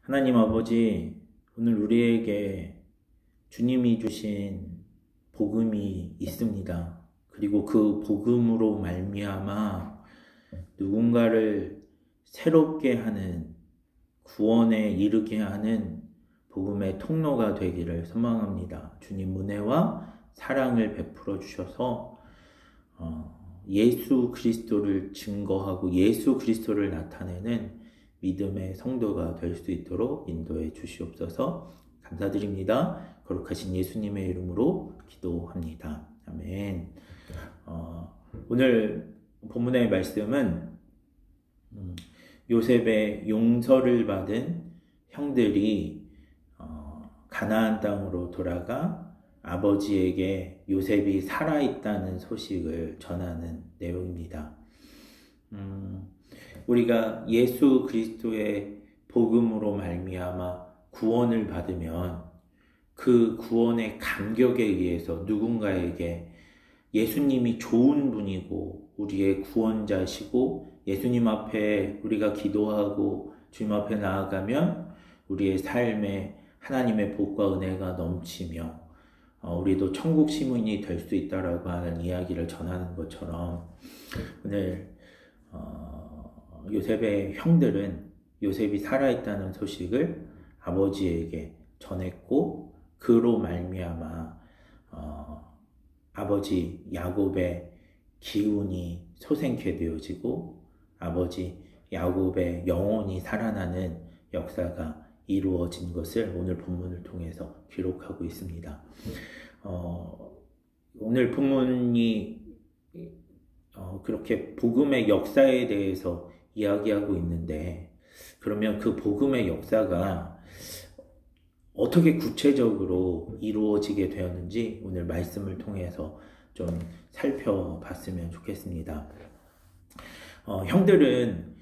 하나님 아버지, 오늘 우리에게 주님이 주신 복음이 있습니다. 그리고 그 복음으로 말미암아 누군가를 새롭게 하는, 구원에 이르게 하는 복음의 통로가 되기를 소망합니다. 주님 은혜와 사랑을 베풀어 주셔서 예수 그리스도를 증거하고 예수 그리스도를 나타내는 믿음의 성도가 될 수 있도록 인도해 주시옵소서. 감사드립니다. 거룩하신 예수님의 이름으로 기도합니다. 아멘. 오늘 본문의 말씀은 요셉의 용서를 받은 형들이 가나안 땅으로 돌아가 아버지에게 요셉이 살아있다는 소식을 전하는 내용입니다. 우리가 예수 그리스도의 복음으로 말미암아 구원을 받으면 그 구원의 감격에 의해서 누군가에게 예수님이 좋은 분이고 우리의 구원자시고 예수님 앞에 우리가 기도하고 주님 앞에 나아가면 우리의 삶에 하나님의 복과 은혜가 넘치며 우리도 천국 시민이 될 수 있다라고 하는 이야기를 전하는 것처럼 오늘 요셉의 형들은 요셉이 살아있다는 소식을 아버지에게 전했고 그로 말미암아 아버지 야곱의 기운이 솟게 되어지고 아버지 야곱의 영혼이 살아나는 역사가 이루어진 것을 오늘 본문을 통해서 기록하고 있습니다. 오늘 본문이 그렇게 복음의 역사에 대해서 이야기하고 있는데 그러면 그 복음의 역사가 어떻게 구체적으로 이루어지게 되었는지 오늘 말씀을 통해서 좀 살펴봤으면 좋겠습니다. 형들은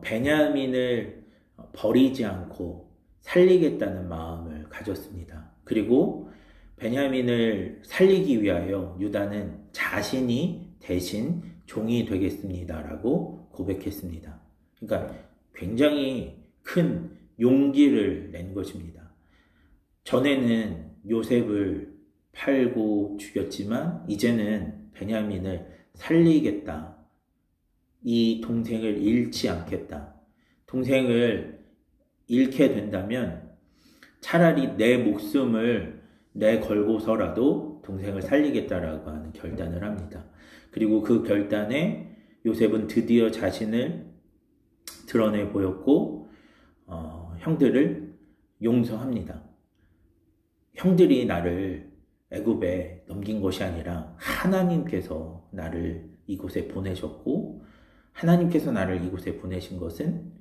베냐민을 버리지 않고 살리겠다는 마음을 가졌습니다. 그리고 베냐민을 살리기 위하여 유다는 자신이 대신 종이 되겠습니다라고 고백했습니다. 그러니까 굉장히 큰 용기를 낸 것입니다. 전에는 요셉을 팔고 죽였지만 이제는 베냐민을 살리겠다. 이 동생을 잃지 않겠다. 동생을 잃게 된다면 차라리 내 목숨을 내걸고서라도 동생을 살리겠다라고 하는 결단을 합니다. 그리고 그 결단에 요셉은 드디어 자신을 드러내 보였고 형들을 용서합니다. 형들이 나를 애굽에 넘긴 것이 아니라 하나님께서 나를 이곳에 보내셨고 하나님께서 나를 이곳에 보내신 것은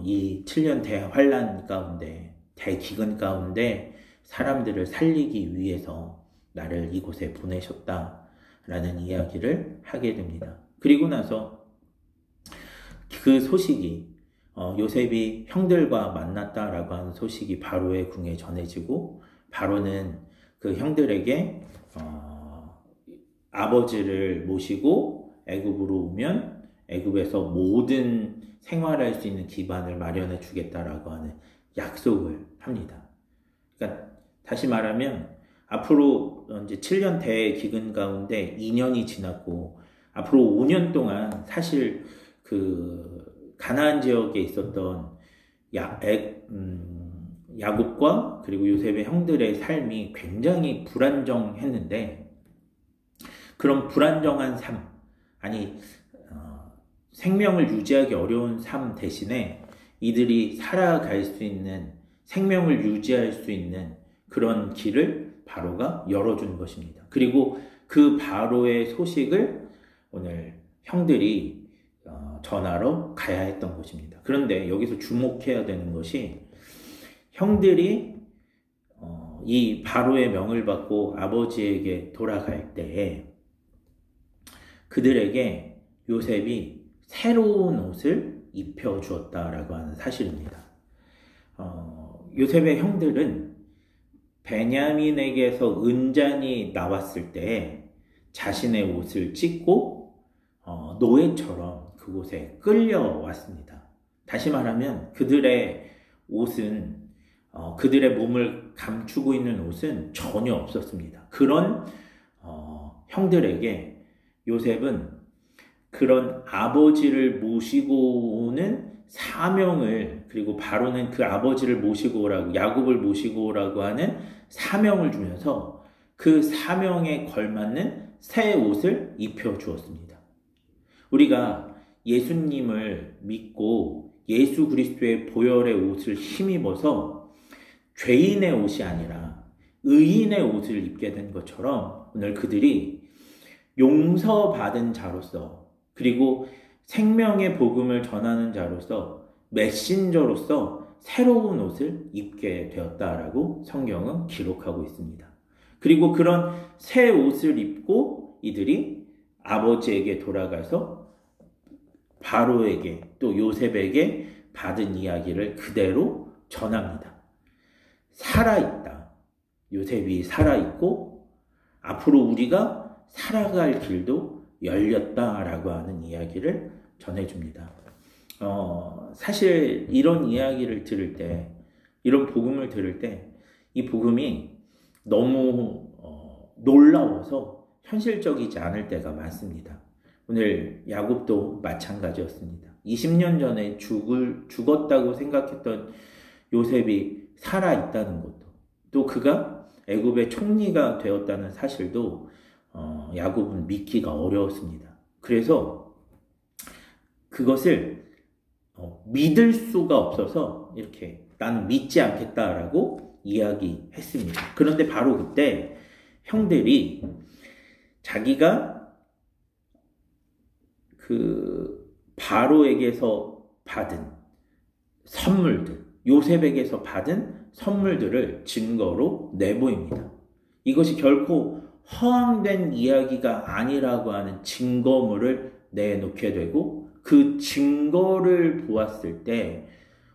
이 7년 대환란 가운데 대기근 가운데 사람들을 살리기 위해서 나를 이곳에 보내셨다라는 이야기를 하게 됩니다. 그리고 나서 그 소식이 요셉이 형들과 만났다라고 하는 소식이 바로의 궁에 전해지고 바로는 그 형들에게 아버지를 모시고 애굽으로 오면 애굽에서 모든 생활할 수 있는 기반을 마련해 주겠다라고 하는 약속을 합니다. 그러니까 다시 말하면 앞으로 이제 7년 대기근 가운데 2년이 지났고 앞으로 5년 동안 사실 그 가나안 지역에 있었던 야곱과 그리고 요셉의 형들의 삶이 굉장히 불안정했는데 그런 불안정한 삶, 생명을 유지하기 어려운 삶 대신에 이들이 살아갈 수 있는, 생명을 유지할 수 있는 그런 길을 바로가 열어준 것입니다. 그리고 그 바로의 소식을 오늘 형들이 전하러 가야 했던 것입니다. 그런데 여기서 주목해야 되는 것이 형들이 이 바로의 명을 받고 아버지에게 돌아갈 때에 그들에게 요셉이 새로운 옷을 입혀주었다라고 하는 사실입니다. 요셉의 형들은 베냐민에게서 은잔이 나왔을 때 자신의 옷을 찢고 노예처럼 그곳에 끌려왔습니다. 다시 말하면 그들의 옷은 그들의 몸을 감추고 있는 옷은 전혀 없었습니다. 그런 형들에게 요셉은 그런 아버지를 모시고 오는 사명을, 그리고 바로는 그 아버지를 모시고 오라고, 야곱을 모시고 오라고 하는 사명을 주면서 그 사명에 걸맞는 새 옷을 입혀 주었습니다. 우리가 예수님을 믿고 예수 그리스도의 보혈의 옷을 힘입어서 죄인의 옷이 아니라 의인의 옷을 입게 된 것처럼 오늘 그들이 용서받은 자로서, 그리고 생명의 복음을 전하는 자로서, 메신저로서 새로운 옷을 입게 되었다라고 성경은 기록하고 있습니다. 그리고 그런 새 옷을 입고 이들이 아버지에게 돌아가서 바로에게 또 요셉에게 받은 이야기를 그대로 전합니다. 살아있다. 요셉이 살아있고 앞으로 우리가 살아갈 길도 열렸다라고 하는 이야기를 전해줍니다. 사실 이런 이야기를 들을 때, 이런 복음을 들을 때 이 복음이 너무 놀라워서 현실적이지 않을 때가 많습니다. 오늘 야곱도 마찬가지였습니다. 20년 전에 죽었다고 생각했던 요셉이 살아있다는 것도, 또 그가 애굽의 총리가 되었다는 사실도 야곱은 믿기가 어려웠습니다. 그래서 그것을 믿을 수가 없어서 이렇게 나는 믿지 않겠다라고 이야기했습니다. 그런데 바로 그때 형들이 자기가 그 바로에게서 받은 선물들, 요셉에게서 받은 선물들을 증거로 내보입니다. 이것이 결코 허황된 이야기가 아니라고 하는 증거물을 내놓게 되고, 그 증거를 보았을 때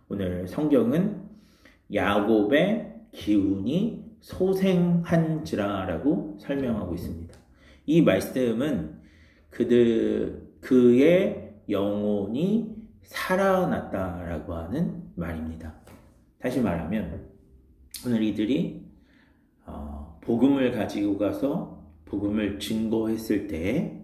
오늘 성경은 야곱의 기운이 소생한지라라고 설명하고 있습니다. 이 말씀은 그의 영혼이 살아났다라고 하는 말입니다. 다시 말하면 오늘 이들이 복음을 가지고 가서 복음을 증거했을 때,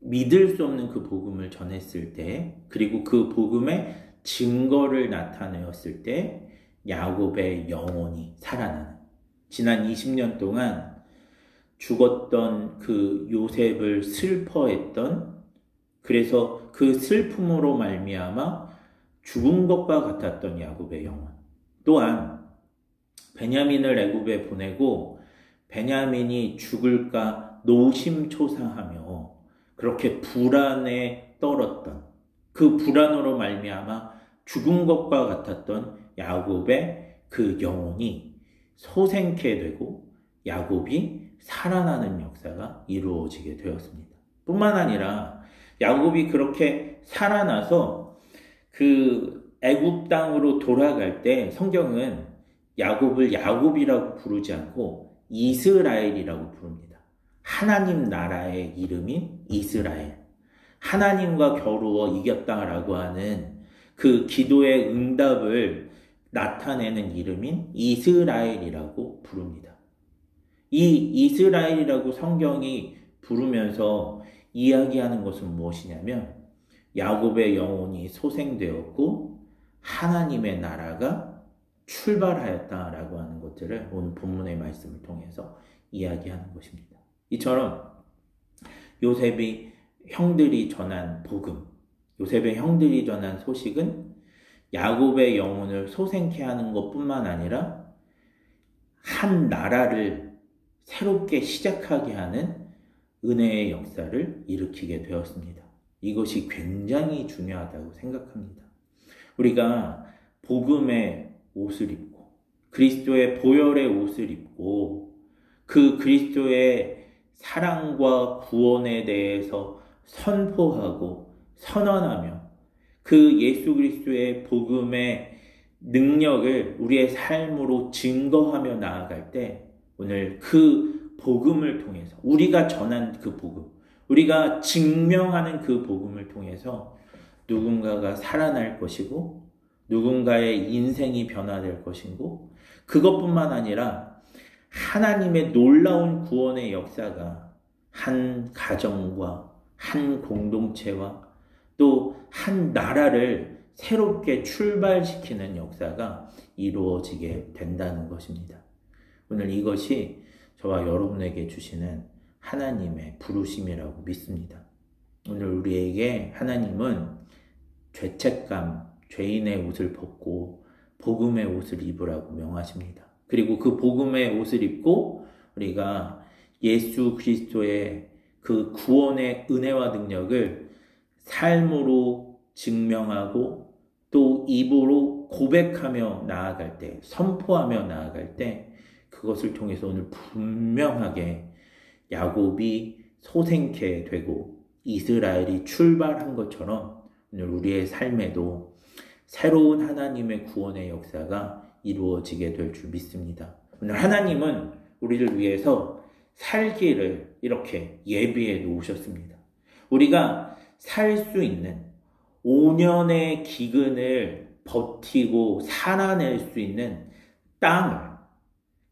믿을 수 없는 그 복음을 전했을 때, 그리고 그 복음의 증거를 나타내었을 때 야곱의 영혼이 살아나는, 지난 20년 동안 죽었던 그 요셉을 슬퍼했던, 그래서 그 슬픔으로 말미암아 죽은 것과 같았던 야곱의 영혼, 또한 베냐민을 애굽에 보내고 베냐민이 죽을까 노심초사하며 그렇게 불안에 떨었던, 그 불안으로 말미암아 죽은 것과 같았던 야곱의 그 영혼이 소생케 되고 야곱이 살아나는 역사가 이루어지게 되었습니다. 뿐만 아니라 야곱이 그렇게 살아나서 그 애굽 땅으로 돌아갈 때 성경은 야곱을 야곱이라고 부르지 않고 이스라엘이라고 부릅니다. 하나님 나라의 이름인 이스라엘, 하나님과 겨루어 이겼다라고 하는 그 기도의 응답을 나타내는 이름인 이스라엘이라고 부릅니다. 이 이스라엘이라고 성경이 부르면서 이야기하는 것은 무엇이냐면 야곱의 영혼이 소생되었고 하나님의 나라가 출발하였다라고 하는 것들을 오늘 본문의 말씀을 통해서 이야기하는 것입니다. 이처럼 요셉이 형들이 전한 복음, 요셉의 형들이 전한 소식은 야곱의 영혼을 소생케 하는 것뿐만 아니라 한 나라를 새롭게 시작하게 하는 은혜의 역사를 일으키게 되었습니다. 이것이 굉장히 중요하다고 생각합니다. 우리가 복음의 옷을 입고 그리스도의 보혈의 옷을 입고 그 그리스도의 사랑과 구원에 대해서 선포하고 선언하며 그 예수 그리스도의 복음의 능력을 우리의 삶으로 증거하며 나아갈 때 오늘 그 복음을 통해서 우리가 전한 그 복음, 우리가 증명하는 그 복음을 통해서 누군가가 살아날 것이고 누군가의 인생이 변화될 것이고 그것뿐만 아니라 하나님의 놀라운 구원의 역사가 한 가정과 한 공동체와 또 한 나라를 새롭게 출발시키는 역사가 이루어지게 된다는 것입니다. 오늘 이것이 저와 여러분에게 주시는 하나님의 부르심이라고 믿습니다. 오늘 우리에게 하나님은 죄책감, 죄인의 옷을 벗고 복음의 옷을 입으라고 명하십니다. 그리고 그 복음의 옷을 입고 우리가 예수 그리스도의 그 구원의 은혜와 능력을 삶으로 증명하고 또 입으로 고백하며 나아갈 때, 선포하며 나아갈 때 그것을 통해서 오늘 분명하게 야곱이 소생케 되고 이스라엘이 출발한 것처럼 오늘 우리의 삶에도 새로운 하나님의 구원의 역사가 이루어지게 될 줄 믿습니다. 오늘 하나님은 우리를 위해서 살기를 이렇게 예비해 놓으셨습니다. 우리가 살 수 있는 5년의 기근을 버티고 살아낼 수 있는 땅을,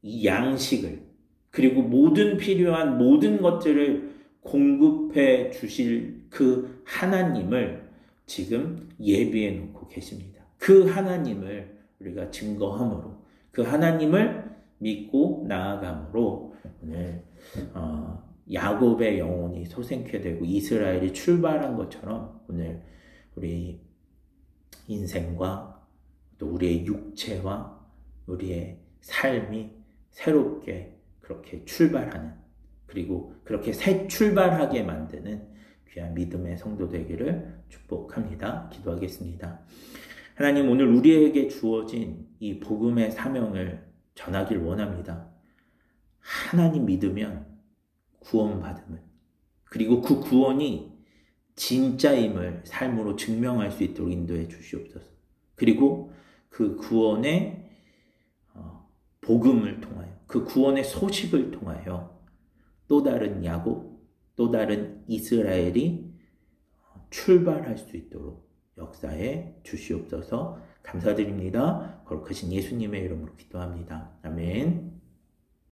이 양식을, 그리고 모든 필요한 모든 것들을 공급해 주실 그 하나님을 지금 예비해 놓고 계십니다. 그 하나님을 우리가 증거함으로, 그 하나님을 믿고 나아감으로 오늘 야곱의 영혼이 소생케 되고 이스라엘이 출발한 것처럼 오늘 우리 인생과 또 우리의 육체와 우리의 삶이 새롭게 그렇게 출발하는, 그리고 그렇게 새 출발하게 만드는 귀한 믿음의 성도 되기를 축복합니다. 기도하겠습니다. 하나님, 오늘 우리에게 주어진 이 복음의 사명을 전하길 원합니다. 하나님 믿으면 구원받음을, 그리고 그 구원이 진짜임을 삶으로 증명할 수 있도록 인도해 주시옵소서. 그리고 그 구원의 복음을 통하여, 그 구원의 소식을 통하여 또 다른 야곱, 또 다른 이스라엘이 출발할 수 있도록 역사해 주시옵소서. 감사드립니다. 거룩하신 예수님의 이름으로 기도합니다. 아멘.